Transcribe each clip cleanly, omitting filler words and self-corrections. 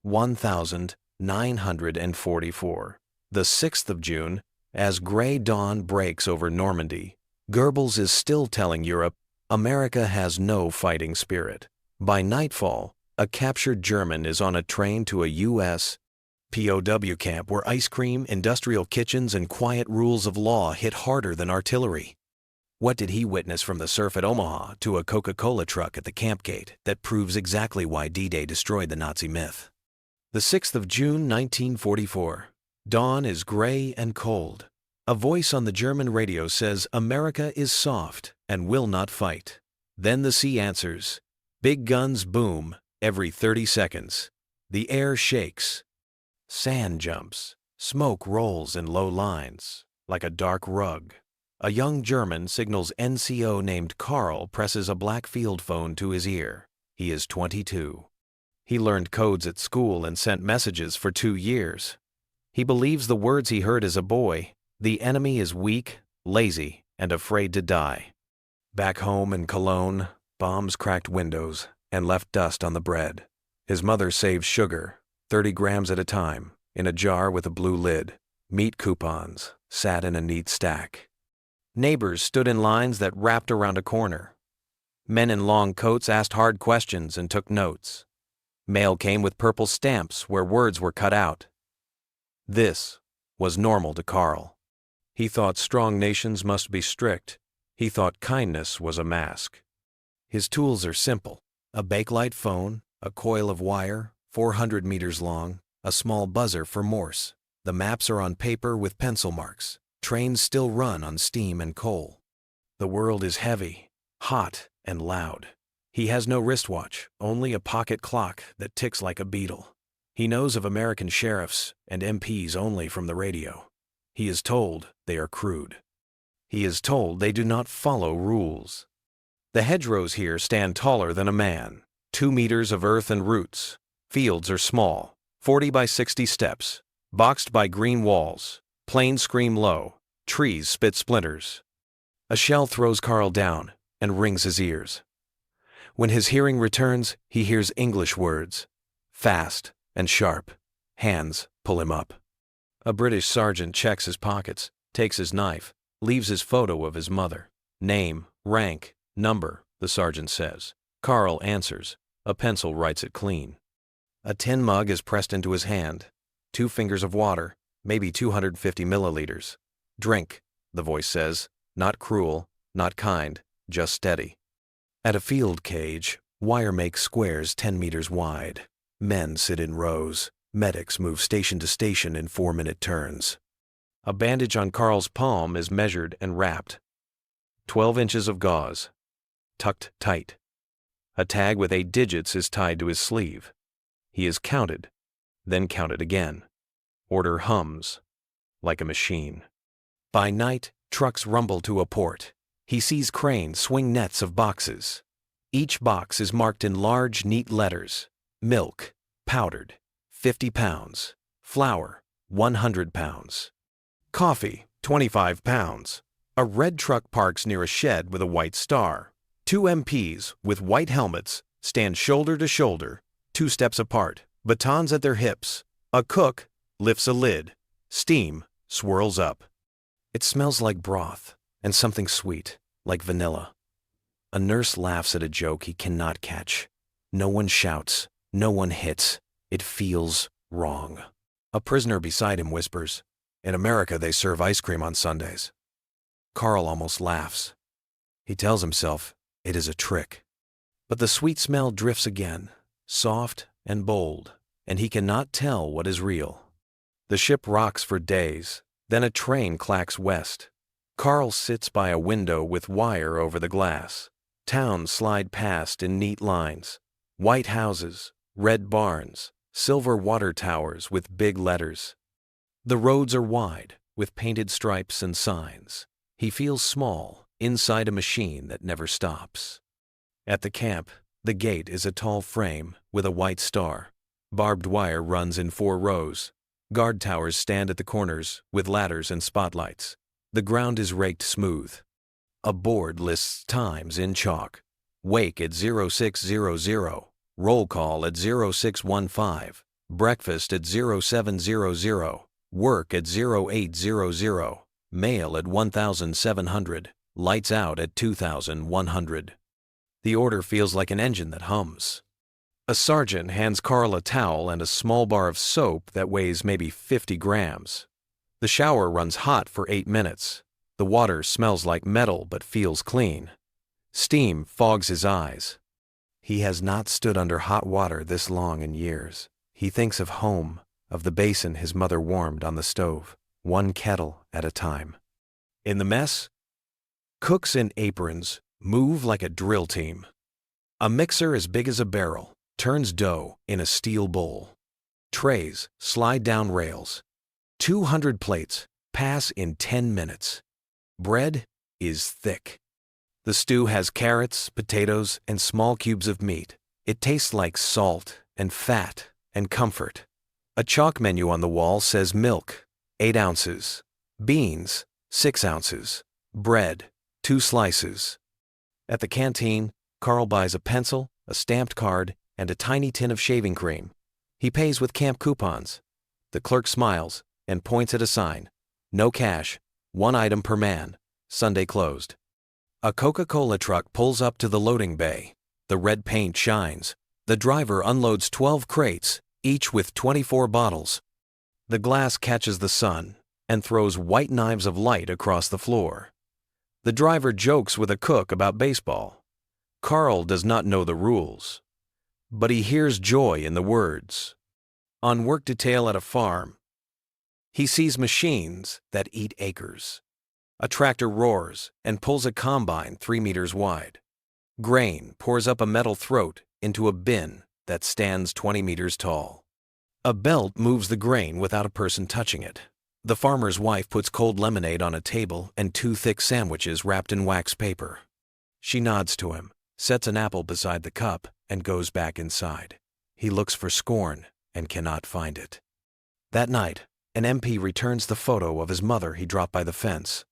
1944. The 6th of June, as gray dawn breaks over Normandy, Goebbels is still telling Europe, America has no fighting spirit. By nightfall, a captured German is on a train to a U.S. POW camp where ice cream, industrial kitchens, and quiet rules of law hit harder than artillery. What did he witness from the surf at Omaha to a Coca-Cola truck at the camp gate that proves exactly why D-Day destroyed the Nazi myth? The 6th of June, 1944. Dawn is gray and cold. A voice on the German radio says America is soft and will not fight. Then the sea answers. Big guns boom every 30 seconds. The air shakes. Sand jumps. Smoke rolls in low lines, like a dark rug. A young German signals NCO named Karl presses a black field phone to his ear. He is 22. He learned codes at school and sent messages for 2 years. He believes the words he heard as a boy. The enemy is weak, lazy, and afraid to die. Back home in Cologne, bombs cracked windows and left dust on the bread. His mother saved sugar, 30 grams at a time, in a jar with a blue lid. Meat coupons sat in a neat stack. Neighbors stood in lines that wrapped around a corner. Men in long coats asked hard questions and took notes. Mail came with purple stamps where words were cut out. This was normal to Karl. He thought strong nations must be strict. He thought kindness was a mask. His tools are simple: a bakelite phone, a coil of wire, 400 meters long, a small buzzer for Morse. The maps are on paper with pencil marks. Trains still run on steam and coal. The world is heavy, hot, and loud. He has no wristwatch, only a pocket clock that ticks like a beetle. He knows of American sheriffs and MPs only from the radio. He is told they are crude. He is told they do not follow rules. The hedgerows here stand taller than a man, 2 meters of earth and roots. Fields are small, 40 by 60 steps, boxed by green walls. Planes scream low, trees spit splinters. A shell throws Karl down and rings his ears. When his hearing returns, he hears English words, fast and sharp. Hands pull him up. A British sergeant checks his pockets, takes his knife, leaves his photo of his mother. Name, rank, number, the sergeant says. Karl answers. A pencil writes it clean. A tin mug is pressed into his hand. 2 fingers of water. Maybe 250 milliliters. Drink, the voice says. Not cruel, not kind, just steady. At a field cage, wire makes squares 10 meters wide. Men sit in rows. Medics move station to station in 4-minute turns. A bandage on Karl's palm is measured and wrapped. 12 inches of gauze, tucked tight. A tag with 8 digits is tied to his sleeve. He is counted, then counted again. Order hums, like a machine. By night, trucks rumble to a port. He sees cranes swing nets of boxes. Each box is marked in large, neat letters. Milk, powdered, 50 pounds. Flour, 100 pounds. Coffee, 25 pounds. A red truck parks near a shed with a white star. 2 MPs with white helmets stand shoulder to shoulder, 2 steps apart, batons at their hips. A cook lifts a lid. Steam swirls up. It smells like broth and something sweet, like vanilla. A nurse laughs at a joke he cannot catch. No one shouts. No one hits. It feels wrong. A prisoner beside him whispers, "In America, they serve ice cream on Sundays." Karl almost laughs. He tells himself it is a trick. But the sweet smell drifts again, soft and bold, and he cannot tell what is real. The ship rocks for days, then a train clacks west. Karl sits by a window with wire over the glass. Towns slide past in neat lines. White houses, red barns, silver water towers with big letters. The roads are wide, with painted stripes and signs. He feels small, inside a machine that never stops. At the camp, the gate is a tall frame with a white star. Barbed wire runs in 4 rows. Guard towers stand at the corners with ladders and spotlights. The ground is raked smooth. A board lists times in chalk. Wake at 0600, roll call at 0615, breakfast at 0700, work at 0800, mail at 1700, lights out at 2100. The order feels like an engine that hums. A sergeant hands Carl a towel and a small bar of soap that weighs maybe 50 grams. The shower runs hot for 8 minutes. The water smells like metal but feels clean. Steam fogs his eyes. He has not stood under hot water this long in years. He thinks of home, of the basin his mother warmed on the stove, one kettle at a time. In the mess, cooks in aprons move like a drill team. A mixer as big as a barrel turns dough in a steel bowl. Trays slide down rails. 200 plates pass in 10 minutes. Bread is thick. The stew has carrots, potatoes, and small cubes of meat. It tastes like salt and fat and comfort. A chalk menu on the wall says milk, 8 ounces, beans, 6 ounces, bread, 2 slices. At the canteen, Carl buys a pencil, a stamped card, and a tiny tin of shaving cream. He pays with camp coupons. The clerk smiles and points at a sign. No cash, 1 item per man, Sunday closed. A Coca-Cola truck pulls up to the loading bay. The red paint shines. The driver unloads 12 crates, each with 24 bottles. The glass catches the sun and throws white knives of light across the floor. The driver jokes with a cook about baseball. Carl does not know the rules, but he hears joy in the words. On work detail at a farm, he sees machines that eat acres. A tractor roars and pulls a combine 3 meters wide. Grain pours up a metal throat into a bin that stands 20 meters tall. A belt moves the grain without a person touching it. The farmer's wife puts cold lemonade on a table and 2 thick sandwiches wrapped in wax paper. She nods to him, sets an apple beside the cup, and goes back inside. He looks for scorn and cannot find it. That night, an MP returns the photo of his mother he dropped by the fence.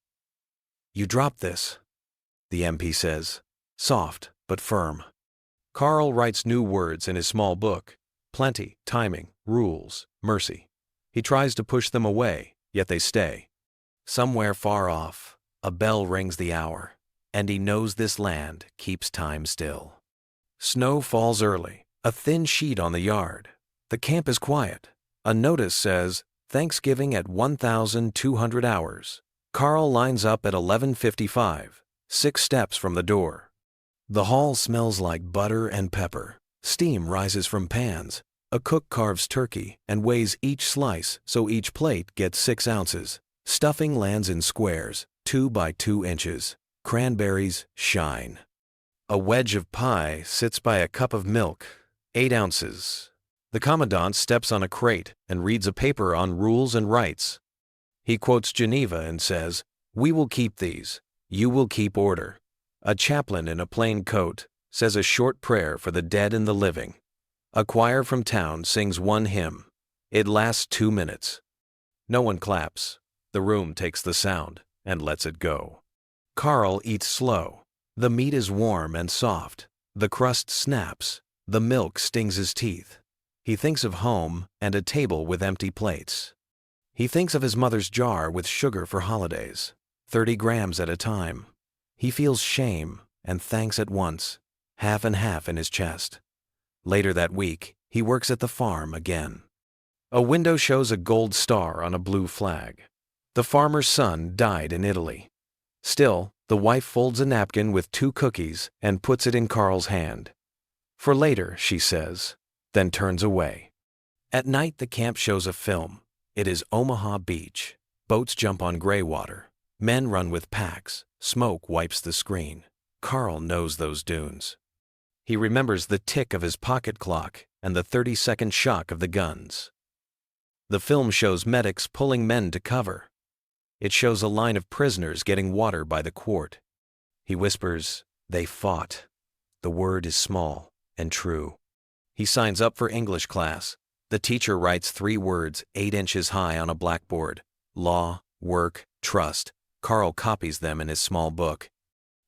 "You dropped this," the MP says, soft but firm. Carl writes new words in his small book: plenty, timing, rules, mercy. He tries to push them away, yet they stay. Somewhere far off, a bell rings the hour, and he knows this land keeps time still. Snow falls early, a thin sheet on the yard. The camp is quiet. A notice says, Thanksgiving at 1,200 hours. Carl lines up at 11:55, 6 steps from the door. The hall smells like butter and pepper. Steam rises from pans. A cook carves turkey and weighs each slice so each plate gets 6 ounces. Stuffing lands in squares, 2 by 2 inches. Cranberries shine. A wedge of pie sits by a cup of milk, 8 ounces. The commandant steps on a crate and reads a paper on rules and rights. He quotes Geneva and says, "We will keep these. You will keep order." A chaplain in a plain coat says a short prayer for the dead and the living. A choir from town sings 1 hymn. It lasts 2 minutes. No one claps. The room takes the sound and lets it go. Carl eats slow. The meat is warm and soft. The crust snaps. The milk stings his teeth. He thinks of home and a table with empty plates. He thinks of his mother's jar with sugar for holidays, 30 grams at a time. He feels shame and thanks at once, half and half in his chest. Later that week, he works at the farm again. A window shows a gold star on a blue flag. The farmer's son died in Italy. Still, the wife folds a napkin with 2 cookies and puts it in Carl's hand. "For later," she says, then turns away. At night, the camp shows a film. It is Omaha Beach. Boats jump on gray water. Men run with packs. Smoke wipes the screen. Carl knows those dunes. He remembers the tick of his pocket clock and the 30-second shock of the guns. The film shows medics pulling men to cover. It shows a line of prisoners getting water by the quart. He whispers, "They fought." The word is small and true. He signs up for English class. The teacher writes 3 words 8 inches high on a blackboard: law, work, trust. Carl copies them in his small book.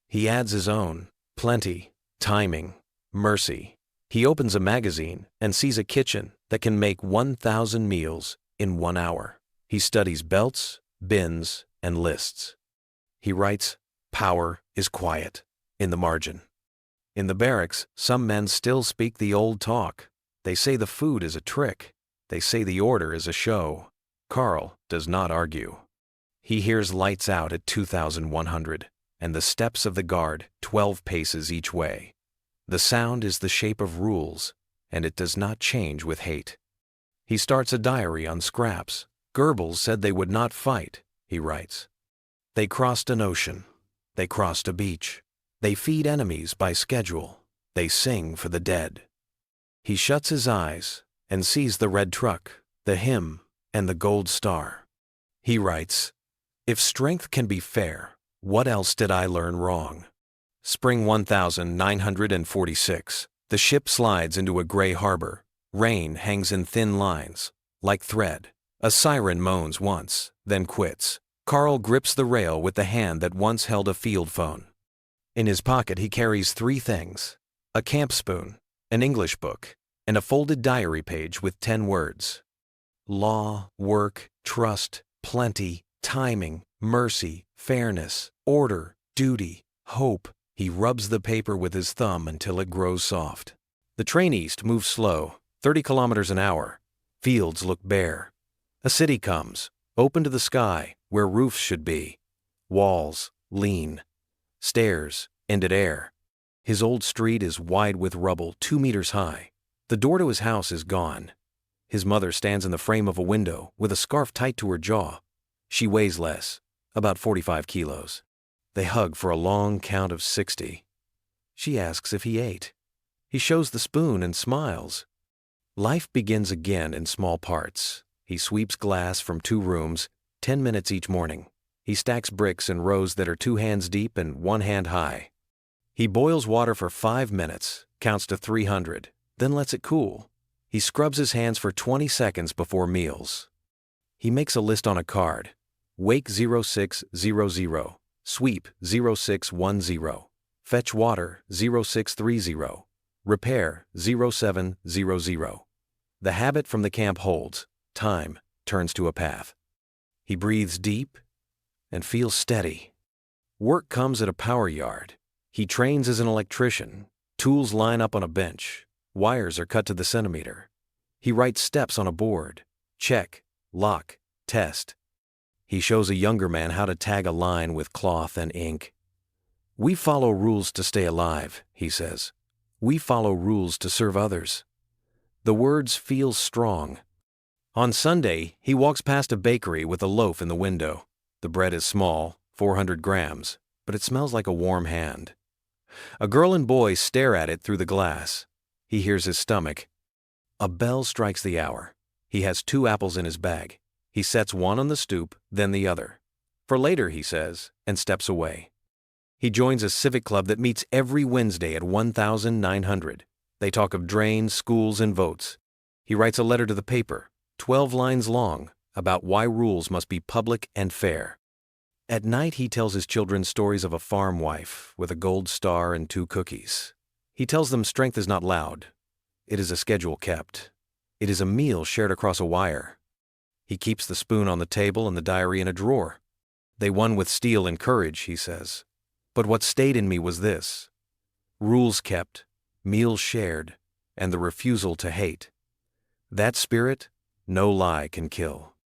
He adds his own: plenty, timing, mercy. He opens a magazine and sees a kitchen that can make 1,000 meals in 1 hour. He studies belts, bins, and lists. He writes, "Power is quiet," in the margin. In the barracks, some men still speak the old talk. They say the food is a trick. They say the order is a show. Karl does not argue. He hears lights out at 2,100, and the steps of the guard 12 paces each way. The sound is the shape of rules, and it does not change with hate. He starts a diary on scraps. Goebbels said they would not fight, he writes. They crossed an ocean. They crossed a beach. They feed enemies by schedule. They sing for the dead. He shuts his eyes and sees the red truck, the hymn, and the gold star. He writes, "If strength can be fair, what else did I learn wrong?" Spring 1946. The ship slides into a gray harbor. Rain hangs in thin lines, like thread. A siren moans once, then quits. Karl grips the rail with the hand that once held a field phone. In his pocket he carries 3 things: a camp spoon, an English book, and a folded diary page with 10 words. Law, work, trust, plenty, timing, mercy, fairness, order, duty, hope. He rubs the paper with his thumb until it grows soft. The train east moves slow, 30 kilometers an hour. Fields look bare. A city comes, open to the sky, where roofs should be. Walls, lean. Stairs, ended air. His old street is wide with rubble 2 meters high. The door to his house is gone. His mother stands in the frame of a window with a scarf tight to her jaw. She weighs less, about 45 kilos. They hug for a long count of 60. She asks if he ate. He shows the spoon and smiles. Life begins again in small parts. He sweeps glass from 2 rooms, 10 minutes each morning. He stacks bricks in rows that are 2 hands deep and 1 hand high. He boils water for 5 minutes, counts to 300, then lets it cool. He scrubs his hands for 20 seconds before meals. He makes a list on a card. Wake 0600, sweep 0610, fetch water 0630, repair 0700. The habit from the camp holds. Time turns to a path. He breathes deep and feels steady. Work comes at a power yard. He trains as an electrician. Tools line up on a bench. Wires are cut to the centimeter. He writes steps on a board. Check, lock, test. He shows a younger man how to tag a line with cloth and ink. "We follow rules to stay alive," he says. "We follow rules to serve others." The words feel strong. On Sunday, he walks past a bakery with a loaf in the window. The bread is small, 400 grams, but it smells like a warm hand. A girl and boy stare at it through the glass. He hears his stomach. A bell strikes the hour. He has 2 apples in his bag. He sets one on the stoop, then the other. "For later," he says, and steps away. He joins a civic club that meets every Wednesday at 1900. They talk of drains, schools, and votes. He writes a letter to the paper, 12 lines long, about why rules must be public and fair. At night he tells his children stories of a farm wife with a gold star and 2 cookies. He tells them strength is not loud. It is a schedule kept. It is a meal shared across a wire. He keeps the spoon on the table and the diary in a drawer. "They won with steel and courage," he says. "But what stayed in me was this: rules kept, meals shared, and the refusal to hate. That spirit no lie can kill."